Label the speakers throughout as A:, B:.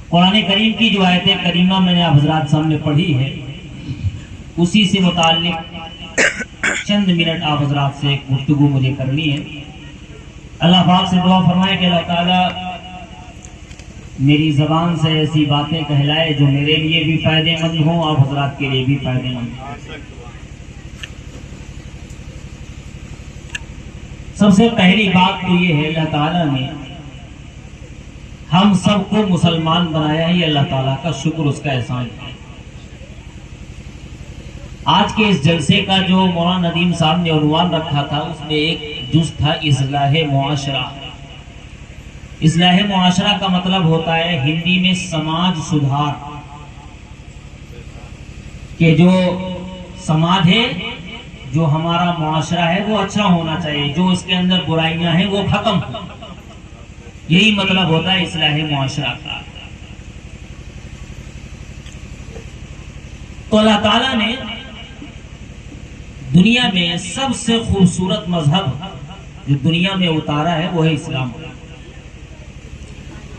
A: قرآن کریم کی جو آیت کریمہ میں نے آپ حضرات سامنے پڑھی ہے، اسی سے متعلق چند منٹ آپ حضرات سے گفتگو مجھے کرنی ہے۔ اللہ پاک سے دعا فرمائے کہ اللہ تعالیٰ میری زبان سے ایسی باتیں کہلائے جو میرے لیے بھی فائدے مند ہوں، آپ حضرات کے لیے بھی فائدے مند ہوں۔ سب سے پہلی بات تو یہ ہے، اللہ تعالیٰ نے ہم سب کو مسلمان بنایا ہی اللہ تعالیٰ کا شکر، اس کا احسان ہے۔ آج کے اس جلسے کا جو مولانا ندیم صاحب نے عنوان رکھا تھا، اس میں ایک جز تھا اصلاح معاشرہ۔ اصلاح معاشرہ کا مطلب ہوتا ہے ہندی میں سماج سدھار، کہ جو سماج ہے، جو ہمارا معاشرہ ہے وہ اچھا ہونا چاہیے، جو اس کے اندر برائیاں ہیں وہ ختم ہو، یہی مطلب ہوتا ہے اصلاح معاشرہ کا۔ تو اللہ تعالیٰ نے دنیا میں سب سے خوبصورت مذہب جو دنیا میں اتارا ہے وہ ہے اسلام،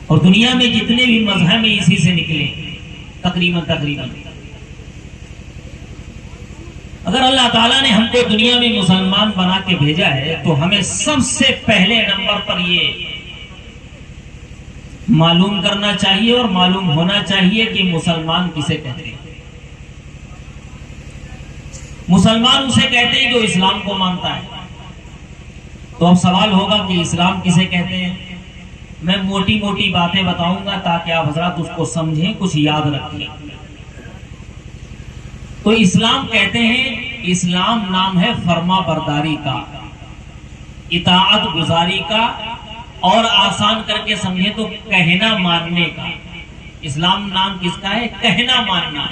A: اور دنیا میں جتنے بھی مذہب ہیں اسی سے نکلے تقریباً۔ اگر اللہ تعالیٰ نے ہم کو دنیا میں مسلمان بنا کے بھیجا ہے تو ہمیں سب سے پہلے نمبر پر یہ معلوم کرنا چاہیے اور معلوم ہونا چاہیے کہ مسلمان کسے کہتے ہیں۔ مسلمان اسے کہتے ہیں جو اسلام کو مانتا ہے۔ تو اب سوال ہوگا کہ اسلام کسے کہتے ہیں؟ میں موٹی موٹی باتیں بتاؤں گا تاکہ آپ حضرات اس کو سمجھیں، کچھ یاد رکھیں۔ تو اسلام کہتے ہیں، اسلام نام ہے فرما برداری کا، اطاعت گزاری کا، اور آسان کر کے سمجھیں تو کہنا ماننے کا۔ اسلام نام کس کا ہے؟ کہنا ماننا،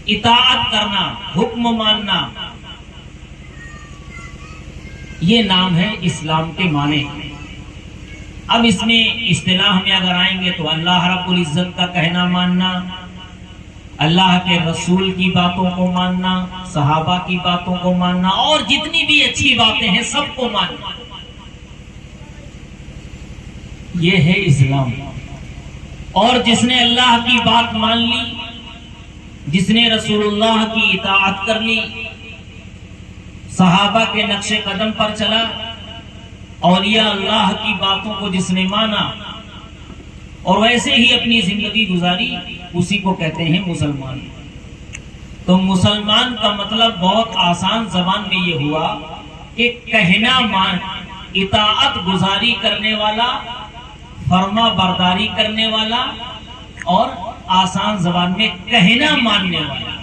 A: اطاعت کرنا، حکم ماننا، یہ نام ہے اسلام کے معنی۔ اب اس میں اصطلاح میں اگر آئیں گے تو اللہ رب العزت کا کہنا ماننا، اللہ کے رسول کی باتوں کو ماننا، صحابہ کی باتوں کو ماننا، اور جتنی بھی اچھی باتیں ہیں سب کو ماننا، یہ ہے اسلام۔ اور جس نے اللہ کی بات مان لی، جس نے رسول اللہ کی اطاعت کر لی، صحابہ کے نقش قدم پر چلا، اولیاء اللہ کی باتوں کو جس نے مانا اور ویسے ہی اپنی زندگی گزاری، اسی کو کہتے ہیں مسلمان۔ تو مسلمان کا مطلب بہت آسان زبان میں یہ ہوا کہ کہنا مان، اطاعت گزاری کرنے والا، فرما برداری کرنے والا، اور آسان زبان میں کہنا ماننے والا،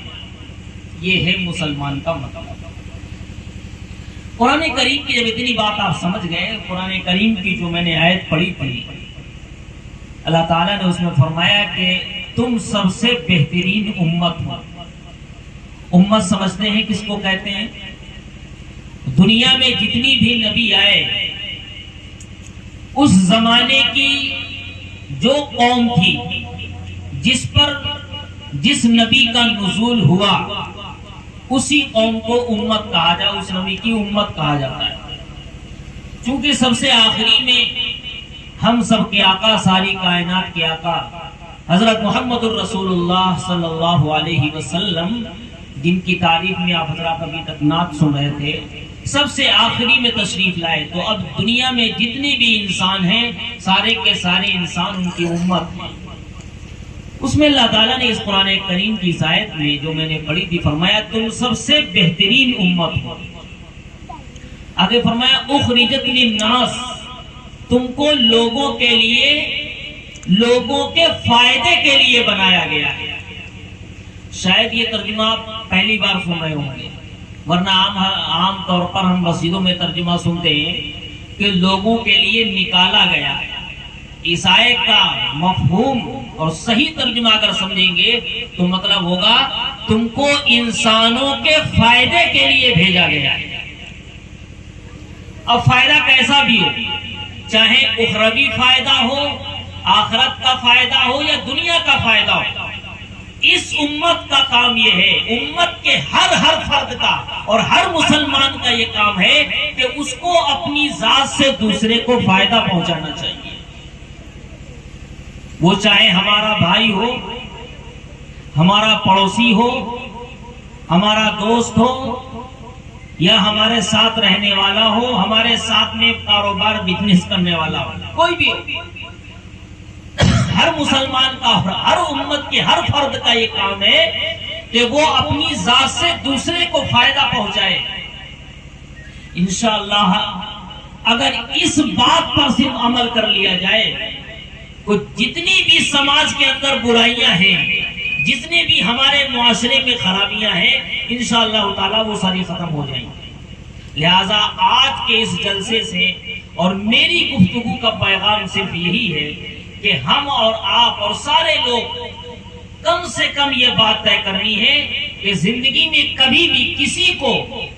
A: یہ ہے مسلمان کا مطلب۔ قرآن کریم کی جب اتنی بات آپ سمجھ گئے، قرآن کریم کی جو میں نے آیت پڑھی تھی، اللہ تعالیٰ نے اس میں فرمایا کہ تم سب سے بہترین امت ہو۔ امت سمجھتے ہیں کس کو کہتے ہیں؟ دنیا میں جتنی بھی نبی آئے، اس زمانے کی جو قوم تھی جس پر جس نبی کا نزول ہوا، اسی قوم کو امت کہا جائے، اس نبی کی امت کہا جاتا ہے۔ چونکہ سب سے آخری میں ہم سب کے آقا، ساری کائنات کے آقا حضرت محمد الرسول اللہ صلی اللہ علیہ وسلم، جن کی تعریف میں آپ حضرات ابھی تک نعت سن رہے تھے، سب سے آخری میں تشریف لائے۔ تو اب دنیا میں جتنے بھی انسان ہیں، سارے کے سارے انسان ان کی امت ہیں۔ اس میں اللہ تعالیٰ نے اس قرآن کریم کی آیت میں جو میں نے پڑھی تھی، فرمایا تم سب سے بہترین امت ہو۔ آگے فرمایا اخرجت للناس، تم کو لوگوں کے لیے، لوگوں کے فائدے کے لیے بنایا گیا ہے۔ شاید یہ ترجمہ آپ پہلی بار سن رہے ہوں گے، ورنہ عام طور پر ہم مسجدوں میں ترجمہ سنتے ہیں کہ لوگوں کے لیے نکالا گیا ہے۔ اس آیت کا مفہوم اور صحیح ترجمہ اگر سمجھیں گے تو مطلب ہوگا تم کو انسانوں کے فائدے کے لیے بھیجا گیا ہے۔ اب فائدہ کیسا بھی ہو، چاہے اخروی فائدہ ہو، آخرت کا فائدہ ہو یا دنیا کا فائدہ ہو، اس امت کا کام یہ ہے، امت کے ہر فرد کا اور ہر مسلمان کا یہ کام ہے کہ اس کو اپنی ذات سے دوسرے کو فائدہ پہنچانا چاہیے۔ وہ چاہے ہمارا بھائی ہو، ہمارا پڑوسی ہو، ہمارا دوست ہو، یا ہمارے ساتھ رہنے والا ہو، ہمارے ساتھ میں کاروبار بزنس کرنے والا ہو، کوئی بھی ہر مسلمان کا، ہر امت کے ہر فرد کا یہ کام ہے کہ وہ اپنی ذات سے دوسرے کو فائدہ پہنچائے۔ انشاءاللہ اگر اس بات پر صرف عمل کر لیا جائے تو جتنی بھی سماج کے اندر برائیاں ہیں، جتنے بھی ہمارے معاشرے میں خرابیاں ہیں، انشاءاللہ تعالی وہ ساری ختم ہو جائیں گی۔ لہذا آج کے اس جلسے سے اور میری گفتگو کا پیغام صرف یہی ہے کہ ہم اور آپ اور سارے لوگ کم سے کم یہ بات طے کرنی ہے کہ زندگی میں کبھی بھی کسی کو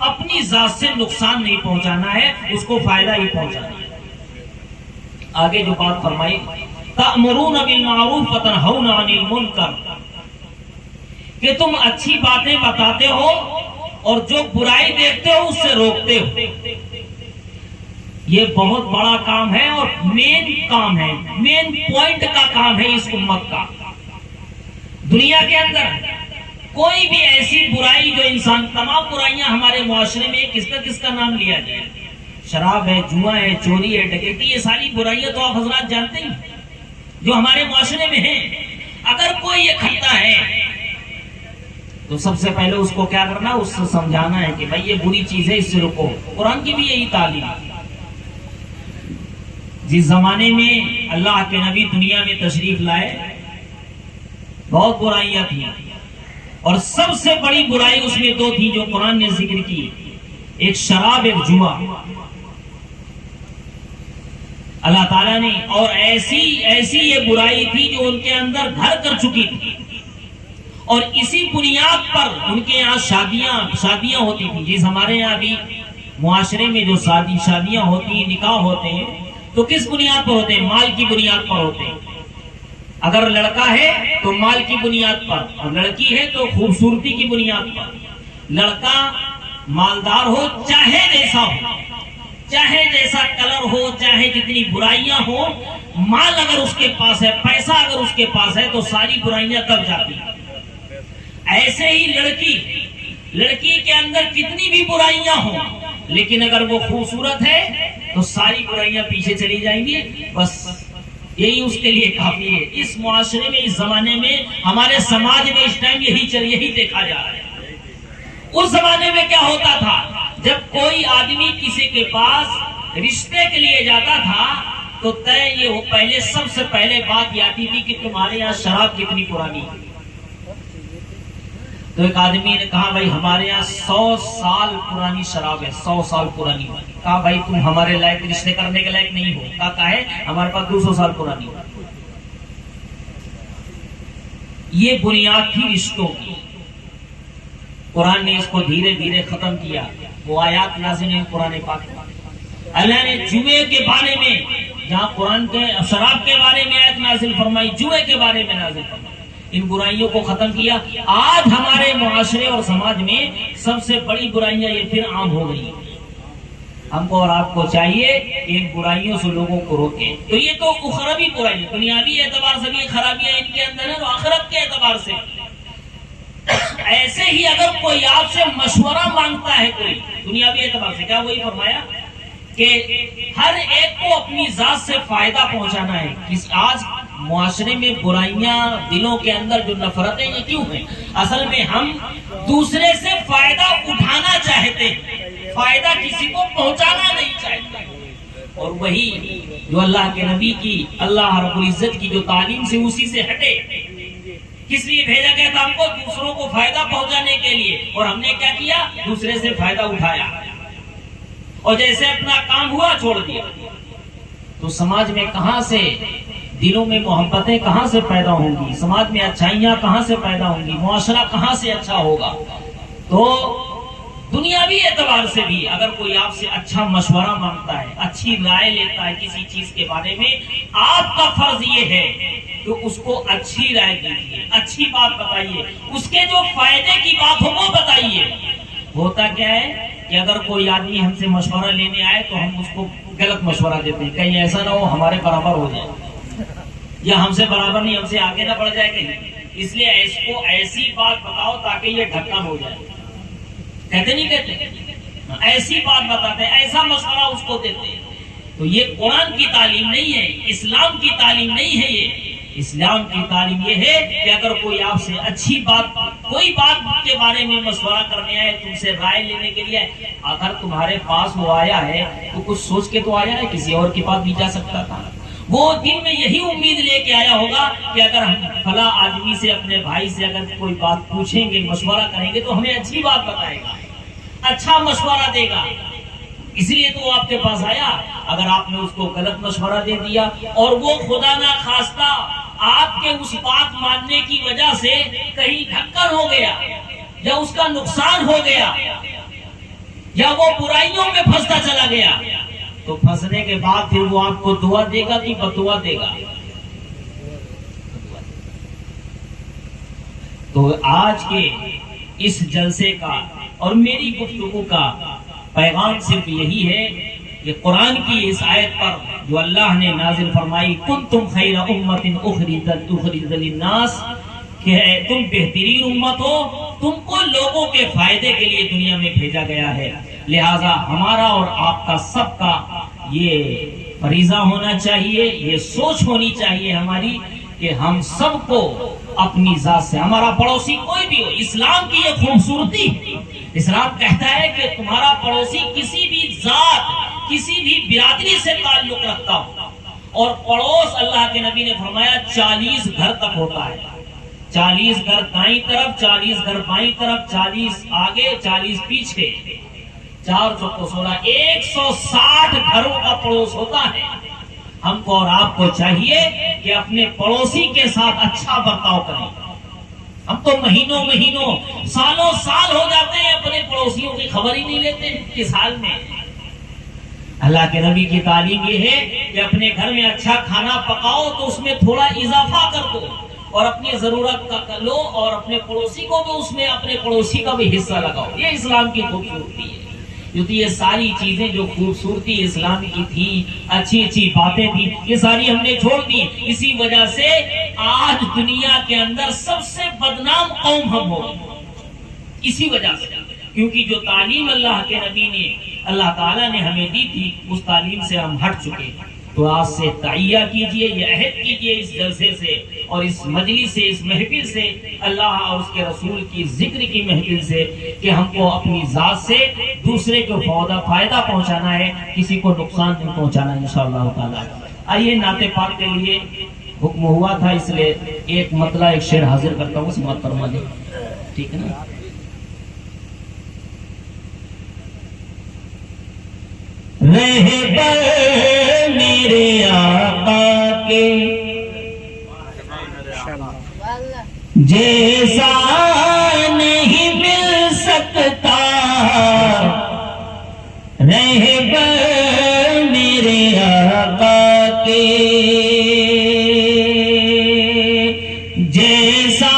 A: اپنی ذات سے نقصان نہیں پہنچانا ہے، اس کو فائدہ ہی پہنچانا ہے۔ آگے جو بات فرمائی، تأمرون بالمعروف وتنہون عن المنکر، کہ تم اچھی باتیں بتاتے ہو اور جو برائی دیکھتے ہو اس سے روکتے ہو۔ یہ بہت بڑا کام ہے اور مین کام ہے، مین پوائنٹ کا کام ہے اس امت کا۔ دنیا کے اندر کوئی بھی ایسی برائی جو انسان، تمام برائیاں ہمارے معاشرے میں کس کا نام لیا جائے، شراب ہے، جوا ہے، چوری ہے، ڈکیتی، یہ ساری برائیاں تو آپ حضرات جانتے ہیں جو ہمارے معاشرے میں ہیں۔ اگر کوئی یہ کرتا ہے تو سب سے پہلے اس کو کیا کرنا، اس سے سمجھانا ہے کہ بھائی یہ بری چیز ہے، اس سے رکو۔ قرآن کی بھی یہی تعلیم ہے۔ جس زمانے میں اللہ کے نبی دنیا میں تشریف لائے بہت برائیاں تھیں، اور سب سے بڑی برائی اس میں دو تھی جو قرآن نے ذکر کی، ایک شراب، ایک جوا۔ اللہ تعالیٰ نے، اور ایسی یہ برائی تھی جو ان کے اندر گھر کر چکی تھی، اور اسی بنیاد پر ان کے یہاں شادیاں ہوتی تھیں۔ جس ہمارے یہاں بھی معاشرے میں جو شادیاں ہوتی ہیں، نکاح ہوتے ہیں، تو کس بنیاد پر ہوتے ہیں؟ مال کی بنیاد پر ہوتے ہیں۔ اگر لڑکا ہے تو مال کی بنیاد پر، اور لڑکی ہے تو خوبصورتی کی بنیاد پر۔ لڑکا مالدار ہو، چاہے جیسا ہو، چاہے جیسا کلر ہو، چاہے جتنی برائیاں ہو، مال اگر اس کے پاس ہے، پیسہ اگر اس کے پاس ہے تو ساری برائیاں دب جاتی ہیں۔ ایسے ہی لڑکی کے اندر کتنی بھی برائیاں ہوں، لیکن اگر وہ خوبصورت ہے تو ساری برائیاں پیچھے چلی جائیں گی، بس یہی اس کے لیے کافی ہے۔ اس معاشرے میں، اس زمانے میں، ہمارے سماج میں اس ٹائم یہی دیکھا جا رہا ہے۔ اس زمانے میں کیا ہوتا تھا، جب کوئی آدمی کسی کے پاس رشتے کے لیے جاتا تھا تو پہلے سب سے پہلے بات یہ آتی تھی کہ تمہارے یہاں شراب کتنی پرانی ہے۔ تو ایک آدمی نے کہا بھائی ہمارے یہاں 100 سال پرانی شراب ہے، 100 سال پرانی۔ کہا بھائی تم ہمارے لائق، رشتے کرنے کے لائق نہیں ہو۔ کہا ہے ہمارے پاس 200 سال پرانی۔ یہ بنیاد تھی رشتوں کی۔ قرآن نے اس کو دھیرے دھیرے ختم کیا۔ وہ آیات نازل ہیں قرآن پاک میں۔ اللہ نے جوئے کے بارے میں، جہاں قرآن کے شراب کے بارے میں آیت نازل فرمائی، جوئے کے بارے میں نازل فرمائی، ان برائیوں کو ختم کیا۔ آج ہمارے معاشرے اور سماج میں سب سے بڑی برائیاں یہ پھر عام ہو گئی ہیں۔ ہم کو اور آپ کو چاہیے کہ ان برائیوں سے لوگوں کو روکیں۔ تو یہ تو اخروی برائی، دنیاوی اعتبار سے بھی خرابیاں ان کے اندر ہیں، اور آخرت کے اعتبار سے۔ ایسے ہی اگر کوئی آپ سے مشورہ مانگتا ہے، کوئی دنیاوی اعتبار سے، کیا وہی فرمایا کہ ہر ایک کو اپنی ذات سے فائدہ پہنچانا ہے۔ آج معاشرے میں برائیاں، دلوں کے اندر جو نفرتیں، یہ کیوں ہیں؟ اصل میں ہم دوسرے سے فائدہ اٹھانا چاہتے ہیں، فائدہ کسی کو پہنچانا نہیں چاہتے۔ اور وہی جو اللہ کے نبی کی، اللہ رب العزت کی جو تعلیم سے، اسی سے ہٹے۔ کس لیے بھیجا گیا تھا ہم کو؟ دوسروں کو فائدہ پہنچانے کے لیے، اور ہم نے کیا کیا؟ دوسرے سے فائدہ اٹھایا، اور جیسے اپنا کام ہوا چھوڑ دیا۔ تو سماج میں کہاں سے، دلوں میں محبتیں کہاں سے پیدا ہوں گی؟ سماج میں اچھائیاں کہاں سے پیدا ہوں گی؟ معاشرہ کہاں سے اچھا ہوگا؟ تو دنیاوی اعتبار سے بھی اگر کوئی آپ سے اچھا مشورہ مانگتا ہے، اچھی رائے لیتا ہے کسی چیز کے بارے میں، آپ کا فرض یہ ہے کہ اس کو اچھی رائے دیجیے، اچھی بات بتائیے، اس کے جو فائدے کی بات ہو وہ بتائیے۔ ہوتا کیا ہے کہ اگر کوئی آدمی ہم سے مشورہ لینے آئے تو ہم اس کو غلط مشورہ دیتے ہیں، کہیں ایسا نہ ہو ہمارے برابر ہو جائے۔ یا ہم سے برابر نہیں، ہم سے آگے نہ بڑھ جائے کہیں، اس لیے اس کو ایسی بات بتاؤ تاکہ یہ ڈھکن ہو جائے. کہتے نہیں کہتے، ایسی بات بتاتے ہیں، ایسا مشورہ اس کو دیتے ہیں. تو یہ قرآن کی تعلیم نہیں ہے، اسلام کی تعلیم نہیں ہے. یہ اسلام کی تعلیم یہ ہے کہ اگر کوئی آپ سے اچھی بات، کوئی بات کے بارے میں مشورہ کرنے آئے، تم سے رائے لینے کے لیے، اگر تمہارے پاس وہ آیا ہے تو کچھ سوچ کے تو آیا ہے، کسی اور کے پاس بھی جا سکتا تھا. وہ دل میں یہی امید لے کے آیا ہوگا کہ اگر ہم فلاں آدمی سے، اپنے بھائی سے اگر کوئی بات پوچھیں گے، مشورہ کریں گے تو ہمیں اچھی بات بتائے گا، اچھا مشورہ دے گا، اس لیے تو وہ آپ کے پاس آیا. اگر آپ نے اس کو غلط مشورہ دے دیا اور وہ خدا نہ خواستہ آپ کے اس بات ماننے کی وجہ سے کہیں ڈھکن ہو گیا، یا اس کا نقصان ہو گیا، یا وہ برائیوں میں پھنستا چلا گیا، تو پھنسنے کے بعد پھر وہ آپ کو دعا دے گا کہ بدعا دے گا؟ تو آج کے اس جلسے کا اور میری گفتگو کا پیغام صرف یہی ہے کہ قرآن کی اس آیت پر جو اللہ نے نازل فرمائی، کنتم خیر امت اخرجت للناس، کہ تم بہترین امت ہو، تم کو لوگوں کے فائدے کے لیے دنیا میں بھیجا گیا ہے. لہذا ہمارا اور آپ کا سب کا یہ فریضہ ہونا چاہیے، یہ سوچ ہونی چاہیے ہماری کہ ہم سب کو اپنی ذات سے، ہمارا پڑوسی کوئی بھی ہو، اسلام کی یہ خوبصورتی، اسلام کہتا ہے کہ تمہارا پڑوسی کسی بھی ذات، کسی بھی برادری سے تعلق رکھتا ہو، اور پڑوس اللہ کے نبی نے فرمایا 40 گھر تک ہوتا ہے. 40 گھر دائیں طرف، 40 گھر بائیں طرف، 40 آگے، 40 پیچھے، 4 چوکو 16، 160 گھروں کا پڑوس ہوتا ہے. ہم کو اور آپ کو چاہیے کہ اپنے پڑوسی کے ساتھ اچھا برتاؤ کریں. ہم تو مہینوں مہینوں، سالوں سال ہو جاتے ہیں اپنے پڑوسیوں کی خبر ہی نہیں لیتے کس حال میں. اللہ کے نبی کی تعلیم یہ ہے کہ اپنے گھر میں اچھا کھانا پکاؤ تو اس میں تھوڑا اضافہ کر دو، اور اپنی ضرورت کا لو، اور اپنے پڑوسی کو بھی اس میں، اپنے پڑوسی کا بھی حصہ لگاؤ. یہ اسلام کی خوبصورتی ہے. کیونکہ یہ ساری چیزیں جو خوبصورتی اسلام کی تھی، اچھی اچھی باتیں تھی، یہ ساری ہم نے چھوڑ دی. اسی وجہ سے آج دنیا کے اندر سب سے بدنام قوم ہم ہو گئے، اسی وجہ سے. کیونکہ جو تعلیم اللہ کے نبی نے، اللہ تعالیٰ نے ہمیں دی تھی، اس تعلیم سے ہم ہٹ چکے. تو آج سے تہیہ کیجئے، یہ عہد کیجئے اس جلسے سے اور اس مجلس سے، اس محفل سے، اللہ اور اس کے رسول کی ذکر کی محفل سے، کہ ہم کو اپنی ذات سے دوسرے کو فائدہ پہنچانا ہے، کسی کو نقصان نہیں پہنچانا انشاءاللہ تعالی. آئیے نعت پاک کے لیے حکم ہوا تھا، اس لیے ایک مطلع، ایک شعر حاضر کرتا ہوں، سماعت فرما دیں. ٹھیک ہے نا؟ رہبر میرے آقا کے جیسا نہیں مل سکتا، رہبر میرے آقا کے جیسا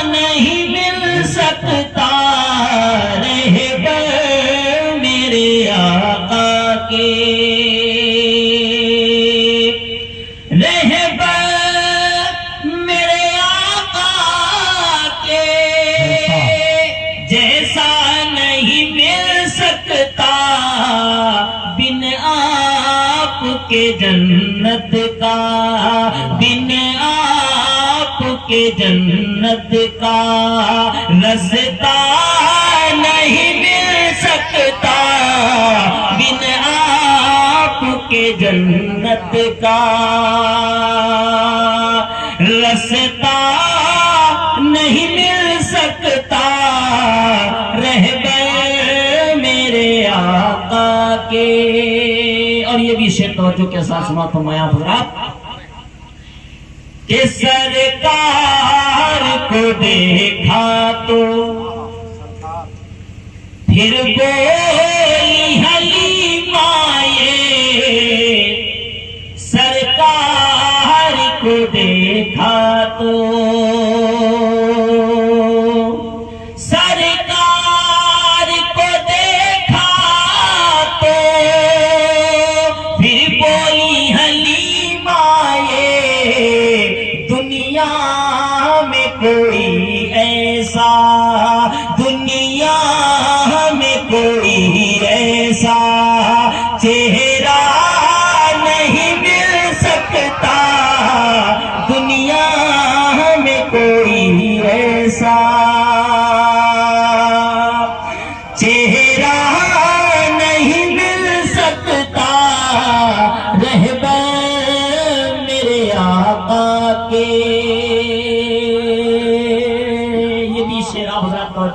A: نہیں مل سکتا، رہبر میرے آقا کے، جیسا نہیں مل سکتا بن آپ کے جنت کا، بن آپ کے جنت کا رستہ نہیں مل سکتا بن آپ کے جنت کا رستہ نہیں مل سکتا، رہبر میرے آقا کے. اور یہ بھی شعر توجہ کے ساتھ سنا فرمایا حضرات کہ سرکار کو دیکھا تو پھر بولی حلیمہ یہ، سرکار کو دیکھا تو پھر بولی حلیمہ یہ،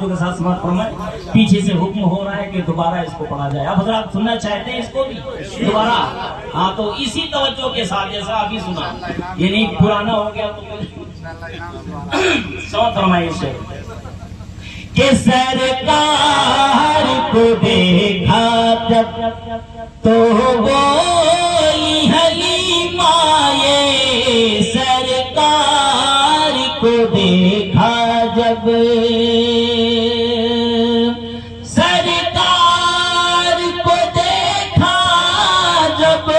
A: توجہ کے ساتھ سماعت فرمائیں. پیچھے سے حکم ہو رہا ہے کہ دوبارہ اس کو پڑھا جائے. اب حضرات سننا چاہتے ہیں اس کو بھی دوبارہ؟ ہاں تو اسی توجہ کے ساتھ جیسا ابھی سنا، یعنی پرانا ہو گیا تو سماعت فرمائیے سے کہ سرکار کو دیکھا جب تو بولی حلیمہ یہ سرکار کو دیکھا جب، سرکار کو دیکھا جب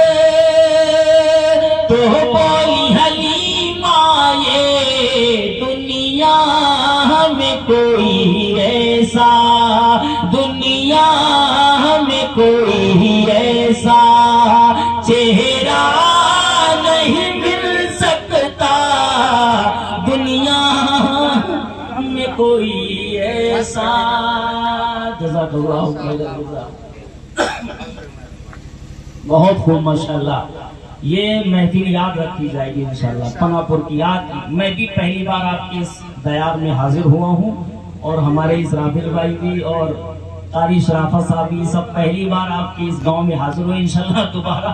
A: تو بولی حلیمہ یہ دنیا میں کوئی ایسا، دنیا میں کوئی ایسا چہرہ نہیں مل سکتا، دنیا میں کوئی ایسا. جزاک اللہ خیر. بہت خوب ماشاءاللہ. یہ محفل یاد رکھی جائے گی انشاءاللہ، پناہ پور کی یاد. میں بھی پہلی بار آپ کے اس دیار میں حاضر ہوا ہوں، اور ہمارے اسرافیل بھائی بھی اور قاری شرافت صاحب بھی سب پہلی بار آپ کے اس گاؤں میں حاضر ہوئے. انشاءاللہ دوبارہ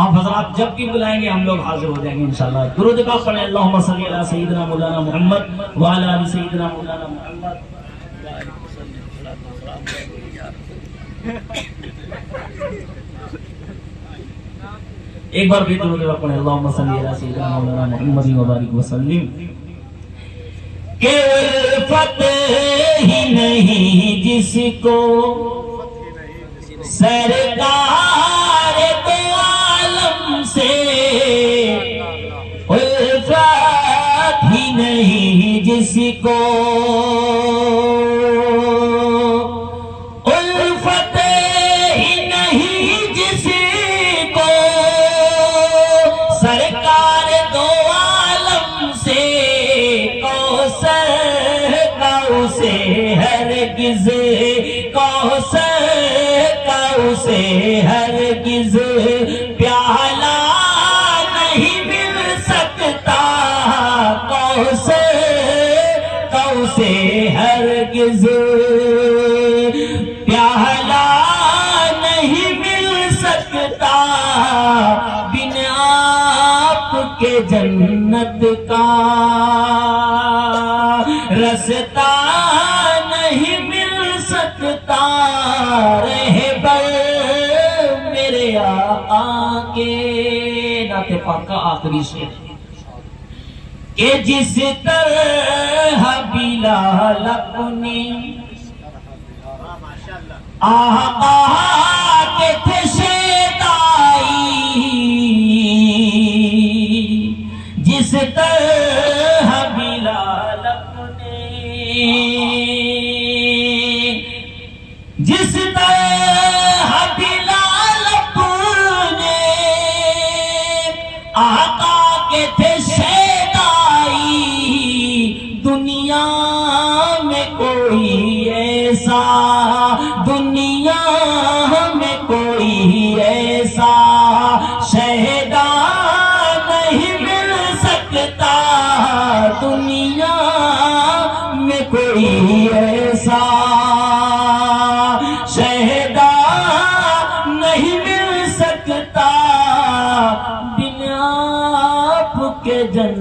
A: آپ حضرات جب بھی بلائیں گے ہم لوگ حاضر ہو جائیں گے انشاءاللہ. درود پاک پڑھیں. اللہم صلی علی سیدنا مولانا محمد وعلی آل سیدنا مولانا محمد. ایک بار بھی درود پاک پڑھیں. اللہم صلی علی سیدنا مولانا محمد وبارک وسلم. کہ الفت ہی نہیں جس کو سرکار دو عالم سے، الفت ہی نہیں جس کو، الفت ہی نہیں جس کو سرکار دو عالم سے، کوثر کا اسے ہرگز، کوثر کا اسے ہرگز پیالہ نہیں مل سکتا، کوثر کا اسے ہرگز پیالہ نہیں مل سکتا، بن آپ کے جنت کا رستہ نہیں مل سکتا. رہبر میرے آقا کے نعت پاک کا آخری شعر کہ جس طرح بلال اپنی آقا کے تھے شیدائی، جس طرح بلال اپنے، جس طرح بلال اپنے آقا کے تھے شیدائی، دنیا میں کوئی ایسا، دنیا میں کوئی ایسا شہدا نہیں مل سکتا، دنیا میں کوئی ایسا شہدا نہیں مل سکتا، بن آپ کے جنت